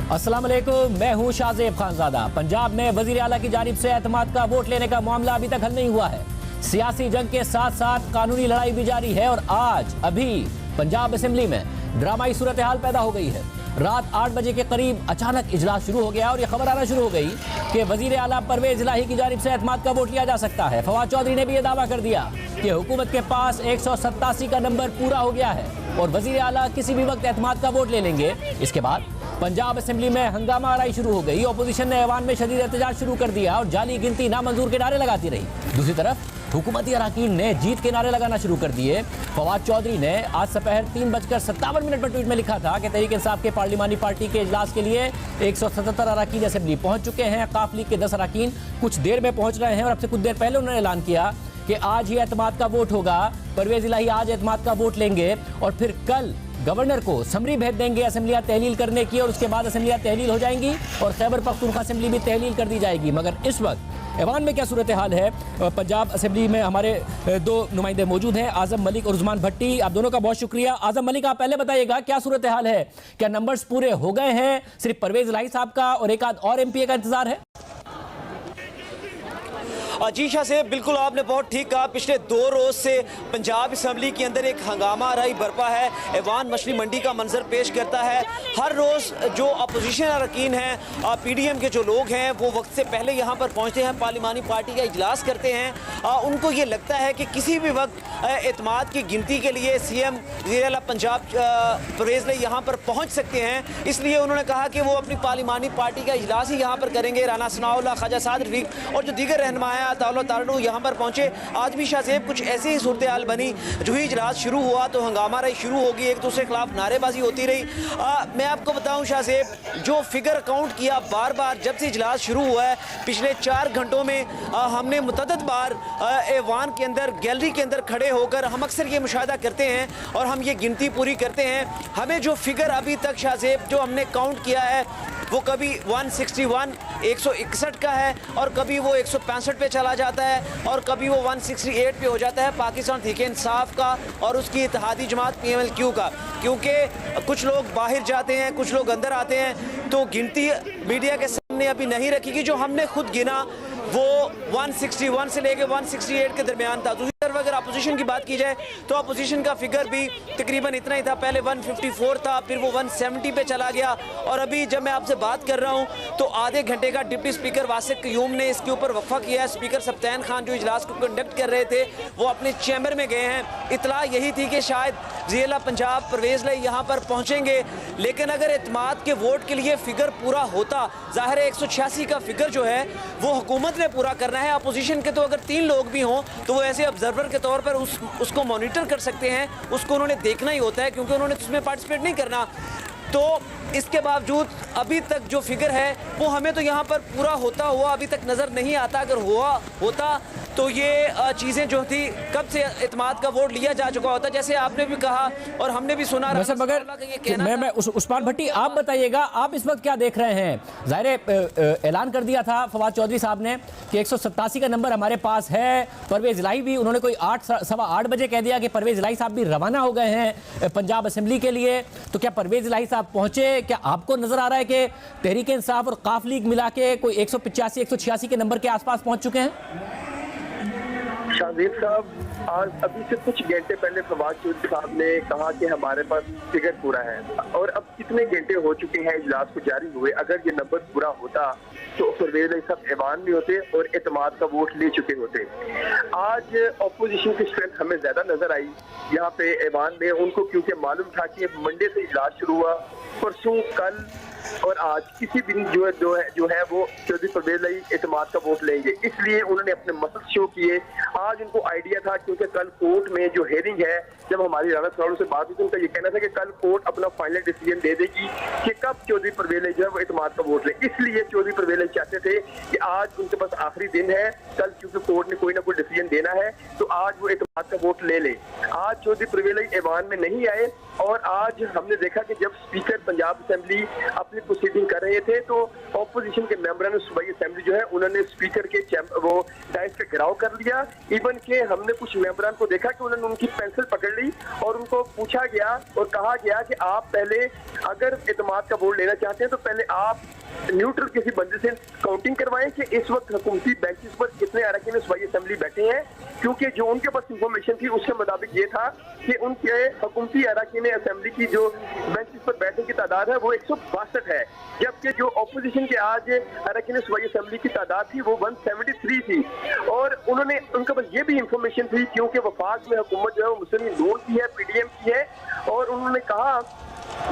अस्सलाम वालेकुम, मैं हूं शाहजेब खानजादा। पंजाब में वजीर आला की जानिब से एतमाद का वोट लेने का मामला अभी तक हल नहीं हुआ है। सियासी जंग के साथ साथ कानूनी लड़ाई भी जारी है और आज अभी पंजाब असेंबली में ड्रामाई सूरत हाल पैदा हो गई है। रात 8 बजे के करीब अचानक इजलास शुरू हो गया और यह खबर आना शुरू हो गई कि वजीर आला परवेज इलाही की जानिब से एतमाद का वोट लिया जा सकता है। फवाद चौधरी ने भी यह दावा कर दिया कि हुकूमत के पास 187 का नंबर पूरा हो गया है और वजीर आला किसी भी वक्त एतमाद का वोट ले लेंगे। इसके बाद पंजाब असेंबली में हंगामा आराई शुरू हो गई। अपोजिशन ने ऐवान में शदीद एहतजाज शुरू कर दिया और जाली गिनती नामंजूर के नारे लगाती रही। दूसरी तरफ हुकूमती अरकान ने जीत के नारे लगाना शुरू कर दिए। फवाद चौधरी ने आज दोपहर 3:57 पर ट्वीट में लिखा था कि तहरीक इंसाफ के पार्लिमानी पार्टी के इजलास के लिए 177 अरकान असेंबली पहुंच चुके हैं। काफ लीग के 10 अरकान कुछ देर में पहुंच रहे हैं और अब से कुछ देर पहले उन्होंने ऐलान किया कि आज ही एतमाद का वोट होगा। परवेज इलाही आज एतमाद का वोट लेंगे और फिर कल गवर्नर को समरी भेज देंगे असेंबलियां तहलील करने की और उसके बाद असेंबलियां तहलील हो जाएंगी और खैबर पख्तूनख्वा असेंबली भी तहलील कर दी जाएगी। मगर इस वक्त ऐवान में क्या सूरत हाल है? पंजाब असेंबली में हमारे दो नुमाइंदे मौजूद हैं, आजम मलिक और उस्मान भट्टी। आप दोनों का बहुत शुक्रिया। आजम मलिक, आप पहले बताइएगा क्या सूरत हाल है? क्या नंबर्स पूरे हो गए हैं? सिर्फ परवेज इलाही साहब का और एक आध और एमपीए का इंतजार है? जी शाह से बिल्कुल आपने बहुत ठीक कहा। पिछले 2 रोज से पंजाब असेंबली के अंदर एक हंगामा आराई बरपा है। ऐवान मछली मंडी का मंजर पेश करता है। हर रोज जो अपोजिशन अरकान हैं, पीडीएम के जो लोग हैं, वो वक्त से पहले यहाँ पर पहुँचते हैं, पार्लिमानी पार्टी का इजलास करते हैं। उनको ये लगता है कि किसी भी वक्त एतमाद की गिनती के लिए सीएम वज़ीर आला पंजाब परवेज इलाही यहाँ पर पहुँच सकते हैं। इसलिए उन्होंने कहा कि वो अपनी पार्लिमानी पार्टी का इजलास ही यहाँ पर करेंगे। राना सनाउल्लाह, ख्वाजा साद रफीक और जो दीगर रहनुमा हैं तारू यहाँ पर पहुंचे। आज भी शाहजेब कुछ ऐसी ही सूरत हाल बनी। जो ही इजलास शुरू हुआ तो हंगामा रही शुरू होगी, एक दूसरे के खिलाफ नारेबाजी होती रही। मैं आपको बताऊं शाहजेब, जो फिगर काउंट किया बार बार जब से इजलास शुरू हुआ है, पिछले 4 घंटों में हमने मुतअद्दिद बार ऐवान के अंदर, गैलरी के अंदर खड़े होकर हम अक्सर ये मुशाहिदा करते हैं और हम ये गिनती पूरी करते हैं। हमें जो फिगर अभी तक शाहजेब जो हमने काउंट किया है वो कभी 161 161 का है और कभी वो 165 पे चला जाता है और कभी वो 168 पे हो जाता है पाकिस्तान तहरीक इंसाफ का और उसकी इत्तेहादी जमात PMLQ का। क्योंकि कुछ लोग बाहर जाते हैं, कुछ लोग अंदर आते हैं, तो गिनती मीडिया के सामने अभी नहीं रखी कि जो हमने खुद गिना वो 161 से लेके 168 के दरमियान था। दूसरी तरफ अगर अपोजिशन की बात की जाए तो अपोजिशन का फिगर भी तकरीबन इतना ही था। पहले 154 था, फिर वो 170 पे चला गया और अभी जब मैं आपसे बात कर रहा हूँ तो आधे घंटे का डिप्टी स्पीकर वासिक क़य्यूम ने इसके ऊपर वक्फा किया है। स्पीकर सब्तान खान जो इजलास को कंडक्ट कर रहे थे वो अपने चैम्बर में गए हैं। इतला यही थी कि शायद वज़ीर आला पंजाब परवेज इलाही यहाँ पर पहुँचेंगे, लेकिन अगर एतमाद के वोट के लिए फिगर पूरा होता, ज़ाहिर है 186 का फिगर जो है वो हुकूमत ने पूरा करना है। अपोजिशन के तो अगर 3 लोग भी हों तो वो ऐसे ऑब्जर्वर के तौर पर उसको मॉनिटर कर सकते हैं, उसको उन्होंने देखना ही होता है क्योंकि उन्होंने उसमें पार्टिसिपेट नहीं करना। तो इसके बावजूद अभी तक जो फिगर है वो हमें तो यहाँ पर पूरा होता हुआ अभी तक नज़र नहीं आता। अगर होता तो ये चीज़ें जो थी कब से एतमाद का वोट लिया जा चुका होता, जैसे आपने भी कहा और हमने भी सुना। मगर मैं उस्मान भट्टी, आप बताइएगा, आप इस वक्त क्या देख रहे हैं? ज़ाहिर ऐलान कर दिया था फवाद चौधरी साहब ने कि 187 का नंबर हमारे पास है। परवेज इलाही भी उन्होंने कोई 8 बजे कह दिया कि परवेज इलाही साहब भी रवाना हो गए हैं पंजाब असेंबली के लिए। तो क्या परवेज इलाही साहब पहुंचे? क्या आपको नजर आ रहा है कि तहरीक इंसाफ और काफ लीग मिला के कोई 185 186 के नंबर के आसपास पहुंच चुके हैं? शाहजेब साहब, आज अभी से कुछ घंटे पहले फवाद चौधरी साहब ने कहा कि हमारे पास फिगर पूरा है और अब कितने घंटे हो चुके हैं इजलास को जारी हुए। अगर ये नंबर पूरा होता तो परवेज इलाही साहब ऐवान में होते और एतमाद का वोट ले चुके होते। आज अपोजिशन की स्ट्रेंथ हमें ज्यादा नजर आई यहाँ पे ऐवान में। उनको क्योंकि मालूम था कि मंडे से इजलास शुरू हुआ, परसों, कल और आज किसी दिन जो है वो चौधरी परवेज इलाही एतमाद का वोट लेंगे, इसलिए उन्होंने अपने मसल शो किए। आज उनको आइडिया था क्योंकि कल कोर्ट में जो हेयरिंग है, जब हमारी राना सनाउल्लाह से बात हुई तो उनका ये कहना था कि कल कोर्ट अपना फाइनल डिसीजन दे देगी कि कब चौधरी परवेज इलाही जो है वो एतमाद का वोट ले। इसलिए चौधरी परवेज इलाही चाहते थे कि आज उनके पास आखिरी दिन है, कल क्योंकि कोर्ट ने कोई ना कोई डिसीजन देना है तो आज वो एतमाद का वोट ले ले। आज चौधरी परवेज इलाही ऐवान में नहीं आए और आज हमने देखा कि जब स्पीकर पंजाब असेंबली अपनी प्रोसीडिंग कर रहे थे तो ऑपोजिशन के मेंबरों ने सूबाई असेंबली जो है उन्होंने स्पीकर के वो डाइस का घेराव कर लिया। इवन के हमने कुछ मेंबरान को देखा कि उन्होंने उनकी पेंसिल पकड़ ली और उनको पूछा गया और कहा गया कि आप पहले अगर एतमाद का वोट लेना चाहते हैं तो पहले आप न्यूट्रल किसी बंदे से काउंटिंग करवाएं कि इस वक्त हुकूमती बेंचेस पर कितने अरकान सूबाई असेंबली बैठे हैं, क्योंकि जो उनके पास इंफॉर्मेशन थी उसके मुताबिक ये था कि उनके हुकूमती अरकान असेंबली की जो बेंचेस पर बैठने की तादाद है वो 162 है, जबकि जो ऑपोजिशन के आज अरकान सूबाई असेंबली की तादाद थी वो 173 थी। और उन्होंने उनके पास ये भी इंफॉर्मेशन थी क्योंकि वफाक में हुकूमत जो है वो मुस्लिम नून की है, PDM की है, और उन्होंने कहा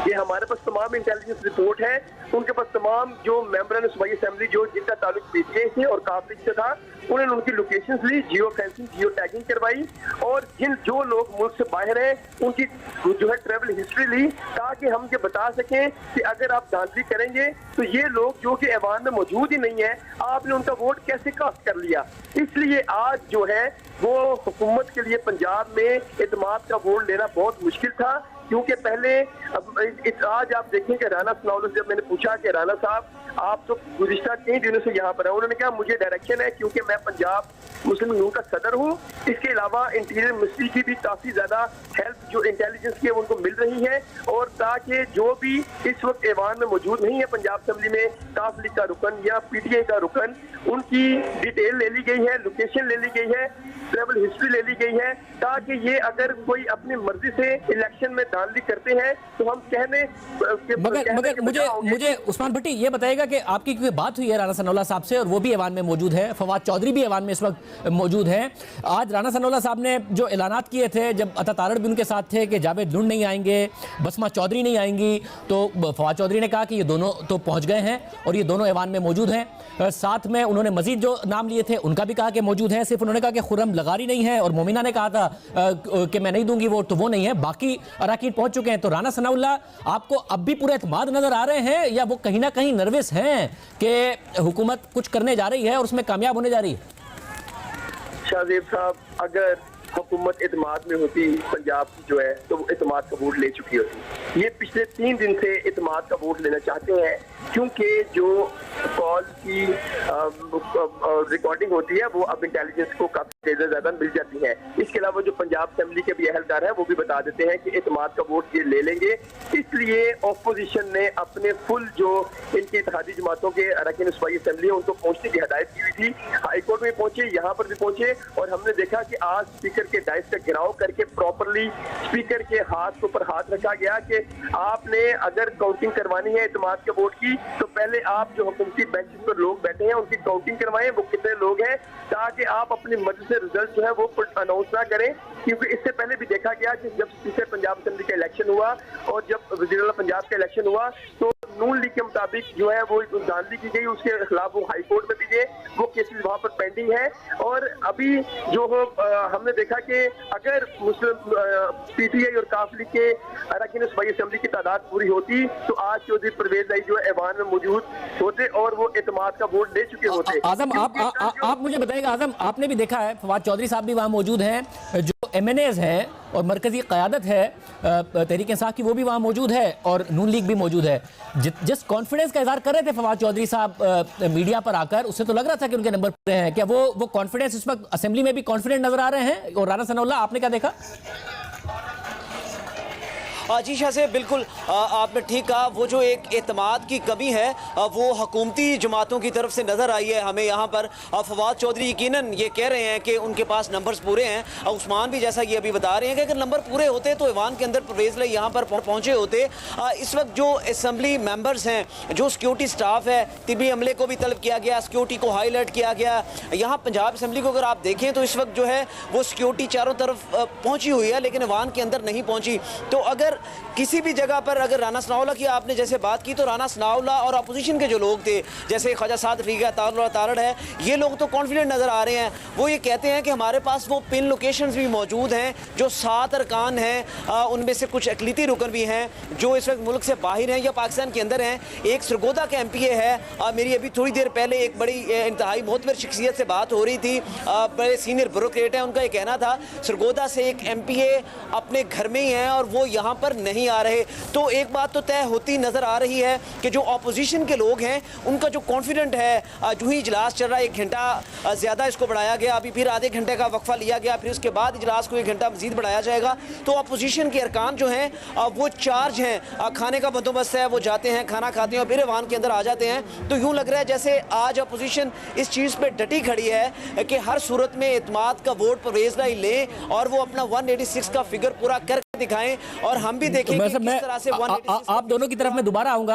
कि हमारे पास तमाम इंटेलिजेंस रिपोर्ट है, उनके पास तमाम जो मेंबर ने सूबाई असेंबली जो जिनका ताल्लुक PTI से और काफिल से था उन्होंने उनकी लोकेशंस ली, जियो फेंसिंग जियो टैगिंग करवाई और जो लोग मुल्क से बाहर हैं उनकी जो है ट्रेवल हिस्ट्री ली, ताकि हम ये बता सकें कि अगर आप धांधली करेंगे तो ये लोग जो कि ऐवान में मौजूद ही नहीं है आपने उनका वोट कैसे कास्ट कर लिया। इसलिए आज जो है वो हुकूमत के लिए पंजाब में एतमाद का वोट लेना बहुत मुश्किल था, क्योंकि पहले आज आप देखें कि राना सनाउल्लाह से जब मैंने पूछा कि राना साहब आप तो गुज़िश्ता कई दिनों से यहाँ पर है, उन्होंने कहा मुझे डायरेक्शन है क्योंकि मैं पंजाब मुस्लिम लीग का सदर हूँ, इसके अलावा इंटीरियर मिनिस्ट्री की भी काफ़ी ज़्यादा हेल्प जो इंटेलिजेंस की है उनको मिल रही है, और ताकि जो भी इस वक्त ऐवान में मौजूद नहीं है पंजाब असेंबली में काफ लीग का रुकन या PTI का रुकन, उनकी डिटेल ले ली गई है, लोकेशन ले ली गई है, ट्रेवल हिस्ट्री ले ली गई है, ताकि ये अगर कोई अपनी मर्जी से इलेक्शन में धांधली करते हैं तो हम मगर मुझे उस्मान भट्टी ये बताएगा कि आपकी क्योंकि बात हुई है राना सनाउल्लाह साहब से और वो भी ऐवान में मौजूद है, फवाद चौधरी भी ऐवान में इस वक्त मौजूद है। आज राना सनाउल्लाह साहब ने जो ऐलानात किए थे, जब अता तारड़ भी उनके साथ थे कि जावेद लुंड नहीं आएंगे, बसमा चौधरी नहीं आएंगी, तो फवाद चौधरी ने कहा कि ये दोनों तो पहुंच गए हैं और ये दोनों ऐवान में मौजूद हैं। साथ में उन्होंने मजीद जो नाम लिए थे उनका भी कहा कि मौजूद हैं, सिर्फ उन्होंने कहा कि खुर्रम लगारी नहीं है और मोमिना ने कहा था कि मैं नहीं दूंगी वोट, तो वो नहीं है, बाकी अरकान पहुंच चुके हैं। तो राना सनाउल्लाह आपको अब भी पूरे एतमाद नजर आ रहे हैं या वो कहीं ना कहीं नर्वस हैं कि हुकूमत कुछ करने जा रही है और उसमें कामयाब होने जा रही है? शाहजेब साहब, अगर हुकूमत एतमाद में होती पंजाब की जो है तो वो एतमाद का वोट ले चुकी होती। ये पिछले 3 दिन से एतमाद का वोट लेना चाहते हैं क्योंकि जो कॉल की रिकॉर्डिंग होती है वो अब इंटेलिजेंस को काफी ज्यादा मिल जाती है। इसके अलावा जो पंजाब असेंबली के भी अहलकार है वो भी बता देते हैं कि एतमाद का वोट ये ले लेंगे। इसलिए ऑपोजिशन ने अपने फुल जो इनकी इत्तेहादी जमातों के अरकान सूबाई असेंबली है उनको पहुंचने की हिदायत की हुई थी, हाईकोर्ट में पहुंचे, यहाँ पर भी पहुंचे, और हमने देखा कि आज स्पीकर के डाइस का घेराव करके प्रॉपरली स्पीकर के हाथ के ऊपर हाथ रखा गया कि आपने अगर काउंटिंग करवानी है एतमाद के वोट की तो पहले आप जो हुकूमती बेंचेस पर लोग बैठे हैं उनकी काउंटिंग करवाएं, वो कितने लोग हैं, ताकि आप अपनी मर्जी से रिजल्ट जो है वो अनाउंस ना करें। क्योंकि इससे पहले भी देखा गया कि जब स्पीकर पंजाब असेंबली का इलेक्शन हुआ और जब वज़ीर-ए-आला पंजाब का इलेक्शन हुआ तो नून लीग के मुताबिक जो है वो धांधली की गई, उसके खिलाफ वो हाई कोर्ट में भी गए, वो केसेस वहां पर पेंडिंग है। और अभी जो हमने देखा कि अगर मुस्लिम PTI और काफ लीग के अरकान सूबाई असेंबली की तादाद पूरी होती तो आज चौधरी परवेज आई जो ऐवान में मौजूद होते और वो एतमाद का वोट दे चुके होते। आजम आप मुझे बताइएगा, आजम आपने भी देखा है फवाद चौधरी साहब भी वहाँ मौजूद हैं, जो MNAs हैं और मरकजी क़यादत है तहरीक इंसाफ की वो भी वहाँ मौजूद है और नून लीग भी मौजूद है। जिस कॉन्फिडेंस का इज़हार कर रहे थे फवाद चौधरी साहब मीडिया पर आकर, उससे तो लग रहा था कि उनके नंबर पूरे हैं। क्या वो कॉन्फिडेंस इस वक्त असेंबली में भी कॉन्फिडेंट नजर आ रहे हैं? और राना सनाउल्लाह आपने क्या देखा? जी शाह से बिल्कुल आपने ठीक कहा, वो जो एक एतमाद की कमी है वो हुकूमती जमातों की तरफ से नज़र आई है हमें यहाँ पर। फवाद चौधरी यकीनन ये कह रहे हैं कि उनके पास नंबर्स पूरे हैं, उस्मान भी जैसा ये अभी बता रहे हैं कि अगर नंबर पूरे होते तो ऐवान के अंदर परवेज़ लाई यहाँ पर पहुँचे होते। इस वक्त जो असम्बली मेंबर्स हैं, जो सिक्योरिटी स्टाफ है, तिबी अमले को भी तलब किया गया, सिक्योरिटी को हाईलाइट किया गया। यहाँ पंजाब असम्बली को अगर आप देखें तो इस वक्त जो है वो सिक्योरिटी चारों तरफ पहुँची हुई है लेकिन ऐवान के अंदर नहीं पहुँची। तो अगर किसी भी जगह पर अगर राना सनाउल्लाह की आपने जैसे बात की तो राना सनाउल्लाह और अपोजिशन के जो लोग थे जैसे ख्वाजा साद रफीक तारड़ है, ये लोग तो कॉन्फिडेंट नज़र आ रहे हैं। वो ये कहते हैं कि हमारे पास वो पिन लोकेशंस भी मौजूद हैं, जो 7 अरकान हैं उनमें से कुछ अकलीती रुकन भी हैं जो इस वक्त मुल्क से बाहर हैं या पाकिस्तान के अंदर हैं। एक सरगोदा का MPA है, मेरी अभी थोड़ी देर पहले एक बड़ी इंतहाई मोतबर शख्सियत से बात हो रही थी, बड़े सीनियर ब्यूरोक्रेट हैं, उनका ये कहना था सरगोदा से एक MPA अपने घर में ही हैं और वो यहाँ पर नहीं आ रहे। तो एक बात तो तय होती नजर आ रही है कि जो ऑपोजिशन के लोग हैं उनका जो कॉन्फिडेंट है, जो ही इजलास चल रहा है, 1 घंटा ज़्यादा इसको बढ़ाया गया, अभी फिर आधे घंटे का वक्फा लिया गया, फिर उसके बाद इजलास को 1 घंटा मजीद बढ़ाया जाएगा। तो अपोजिशन के अरकान जो हैं वो चार्ज हैं, खाने का बंदोबस्त है, वो जाते हैं, खाना खाते हैं और फिर ऐवान के अंदर आ जाते हैं। तो यूँ लग रहा है जैसे आज अपोजिशन इस चीज़ पे डटी खड़ी है कि हर सूरत में एतमाद का वोट परवेज़ लाई लें और वो अपना 186 का फिगर पूरा करके दिखाएं और हम भी देखें कि किस तरह से 186 आप दोनों की तरफ मैं दोबारा आऊंगा।